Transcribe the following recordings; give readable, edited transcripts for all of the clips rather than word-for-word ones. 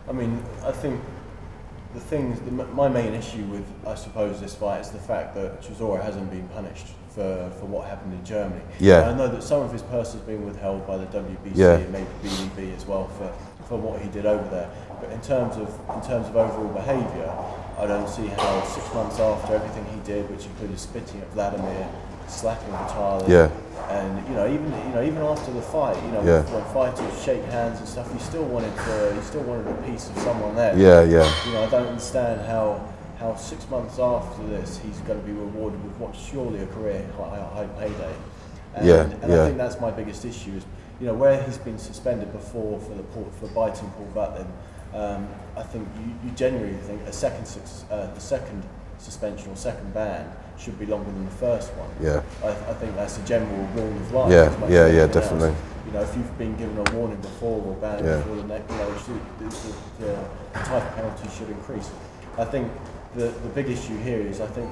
I mean, I think my main issue with, I suppose, this fight is the fact that Chisora hasn't been punished for what happened in Germany. Yeah. I know that some of his purse has been withheld by the WBC and maybe BDB as well for what he did over there. But in terms of overall behaviour, I don't see how 6 months after everything he did, which included spitting at Vladimir, slapping Vitaly, and even after the fight, when fighters shake hands and stuff, he still wanted a piece of someone there. I don't understand how 6 months after this he's going to be rewarded with what's surely a career high payday. And I think that's my biggest issue is, where he's been suspended before for biting Paul Butlin. I think you genuinely think a second suspension or second ban should be longer than the first one. I think that's a general rule of life. Definitely. Else. If you've been given a warning before or banned before the next, the type of penalty should increase. I think the big issue here is I think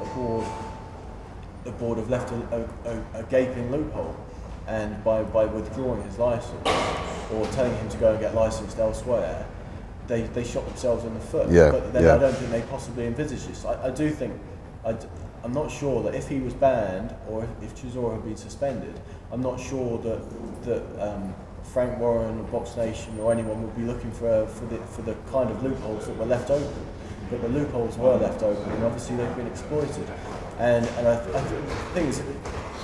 the board have left a gaping loophole, and by withdrawing his license or telling him to go and get licensed elsewhere, they shot themselves in the foot. But then I don't think they possibly envisaged this. I do think, I'm not sure that if he was banned or if Chisora had been suspended, I'm not sure that Frank Warren or Box Nation or anyone would be looking for the kind of loopholes that were left open. But the loopholes were left open, and obviously they've been exploited. And I think the thing is,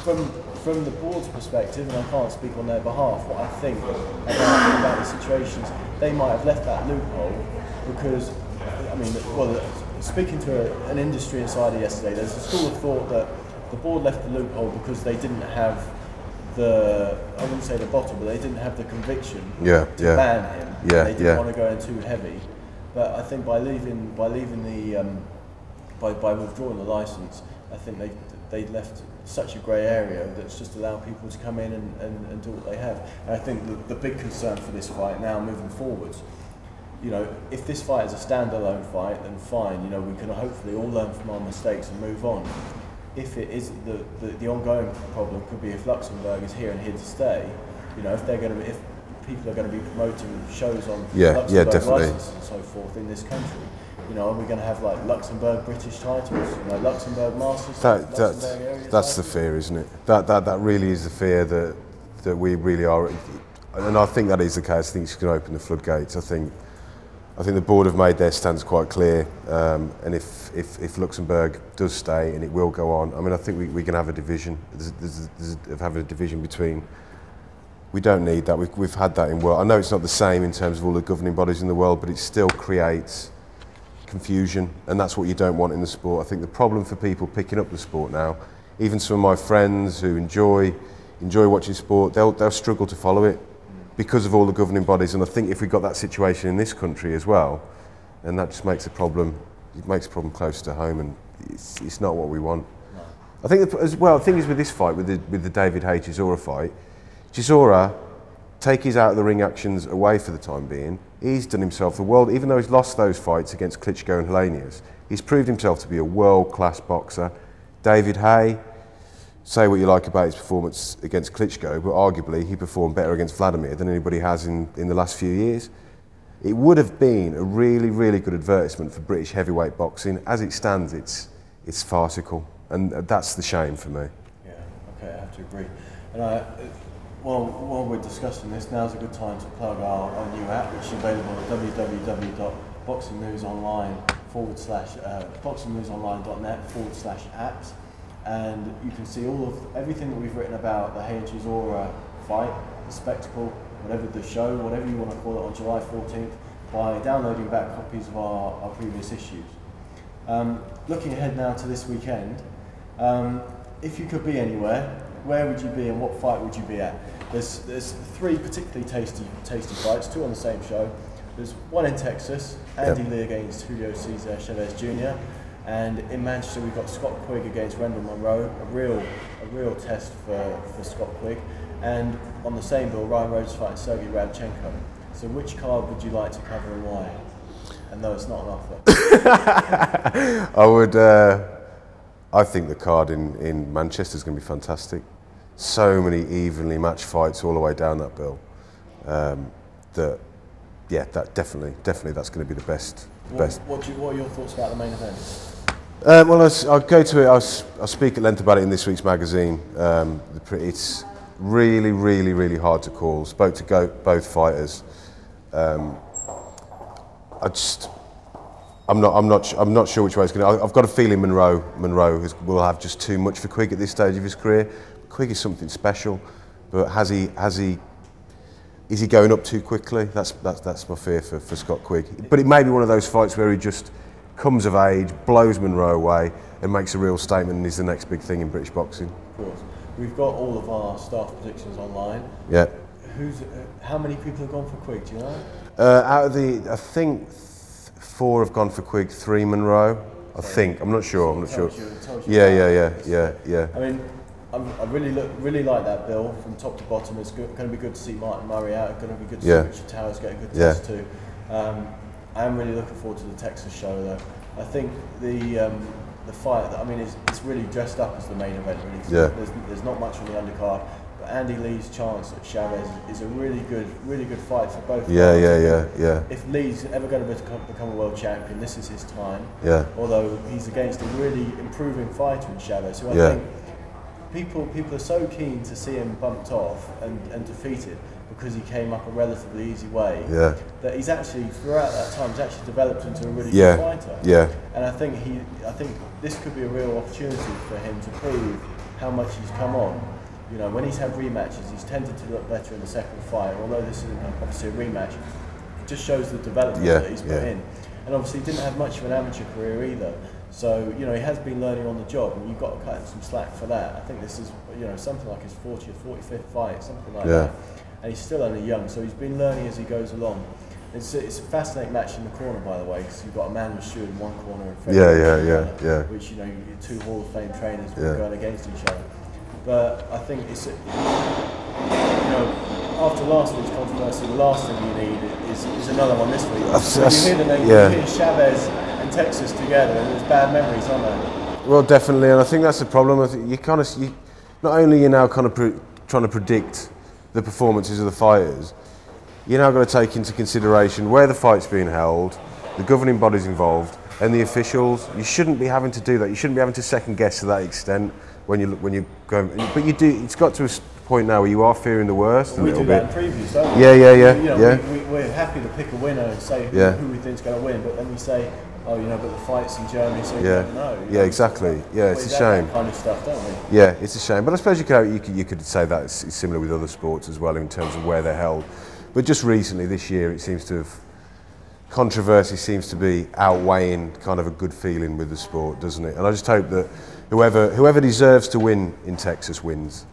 from the board's perspective, and I can't speak on their behalf, what I think about the situations, they might have left that loophole because, speaking to an industry insider yesterday, there's a school of thought that the board left the loophole because they didn't have I wouldn't say the bottle, but they didn't have the conviction to ban him. They didn't want to go in too heavy. But I think by withdrawing the license, I think they left such a grey area that's just allowed people to come in and do what they have. And I think the big concern for this fight now moving forwards, if this fight is a standalone fight, then fine, we can hopefully all learn from our mistakes and move on. If it is the ongoing problem could be if Luxembourg is here and here to stay, if people are going to be promoting shows on Luxembourg license and so forth in this country, are we going to have like Luxembourg British titles, Luxembourg Masters? That's the fear, isn't it? That really is the fear that we really are, and I think that is the case. I think it's going to open the floodgates. I think the board have made their stance quite clear, and if Luxembourg does stay, and it will go on, I think we can have a division. Have a division between. We don't need that. We've had that in world. I know it's not the same in terms of all the governing bodies in the world, but it still creates confusion, and that's what you don't want in the sport. I think the problem for people picking up the sport now, even some of my friends who enjoy watching sport, they'll struggle to follow it because of all the governing bodies. And I think if we got that situation in this country as well, then that just makes a problem. It makes a problem close to home, and it's not what we want. No. I think as well. The thing is with this fight, with the David Haye Chisora fight, Chisora, take his out of the ring actions away for the time being. He's done himself the world, even though he's lost those fights against Klitschko and Helenius, he's proved himself to be a world-class boxer. David Haye, say what you like about his performance against Klitschko, but arguably he performed better against Vladimir than anybody has in the last few years. It would have been a really, really good advertisement for British heavyweight boxing. As it stands, it's farcical, and that's the shame for me. Yeah, okay, I have to agree. And while we're discussing this, now's a good time to plug our new app, which is available at www.boxingnewsonline.net/apps, and you can see everything that we've written about the Haye and Chisora fight, the spectacle, whatever the show, whatever you want to call it, on July 14th, by downloading back copies of our previous issues. Looking ahead now to this weekend, if you could be anywhere, where would you be and what fight would you be at? There's three particularly tasty fights, two on the same show. There's one in Texas, Andy Lee against Julio Cesar Chavez Jr. And in Manchester we've got Scott Quigg against Rendell Monroe, a real test for Scott Quigg. And on the same bill, Ryan Rhodes fighting Sergey Radchenko. So which card would you like to cover and why? And no, it's not an offer. I think the card in Manchester is going to be fantastic. So many evenly matched fights all the way down that bill. That yeah, that definitely that's going to be the best. What are your thoughts about the main event? Well, I'll go to it. I'll speak at length about it in this week's magazine. It's really hard to call. Spoke to both fighters. I'm not sure which way it's going to. I've got a feeling Monroe will have just too much for Quigg at this stage of his career. Quigg is something special, but is he going up too quickly? That's my fear for Scott Quigg. But it may be one of those fights where he just comes of age, blows Monroe away, and makes a real statement, and is the next big thing in British boxing. Of course, we've got all of our staff predictions online. Yeah. How many people have gone for Quigg? Do you know? Out of I think 4 have gone for Quigg, 3 Monroe. I think. I'm not sure. Yeah. I mean, I really like that bill from top to bottom. It's going to be good to see Martin Murray out. It's going to be good to see Richard Towers get a good test too. I am really looking forward to the Texas show though. I think the fight, I mean, it's really dressed up as the main event really. There's not much on the undercard. But Andy Lee's chance at Chavez is a really good fight for both. Yeah. If Lee's ever going to become a world champion, this is his time. Yeah. Although he's against a really improving fighter in Chavez, who I think people are so keen to see him bumped off and defeated because he came up a relatively easy way. Yeah. That he's actually throughout that time he's actually developed into a really good fighter. Yeah. And I think this could be a real opportunity for him to prove how much he's come on. You know, when he's had rematches, he's tended to look better in the second fight. Although this is obviously a rematch, it just shows the development that he's put in. And obviously, he didn't have much of an amateur career either. So you know, he has been learning on the job, and you've got to cut him some slack for that. I think this is something like his 40th, 45th fight, something like that. And he's still only young, so he's been learning as he goes along. It's a fascinating match in the corner, by the way, because you've got a man with Stewart in one corner and Fred in the other, which you two Hall of Fame trainers going against each other. But I think it's after last week's controversy, the last thing you need is another one this week. You hear the name, you hear Chavez and Texas together, and there's bad memories, aren't there? Well, definitely, and I think that's the problem. I think you not only you're now kind of trying to predict the performances of the fighters, you're now going to take into consideration where the fight's being held, the governing bodies involved, and the officials. You shouldn't be having to do that. You shouldn't be having to second guess to that extent when you go. But you do. It's got to a point now where you are fearing the worst a little bit. We do that in previews, don't we? We're happy to pick a winner and say who we think's going to win, but then we say, but the fight's in Germany, so you don't know. Yeah, exactly. Yeah, it's a shame. That kind of stuff, don't we? Yeah, it's a shame. But I suppose you could say that it's similar with other sports as well in terms of where they're held. But just recently, this year, it seems to have controversy seems to be outweighing kind of a good feeling with the sport, doesn't it? And I just hope that whoever deserves to win in Texas wins.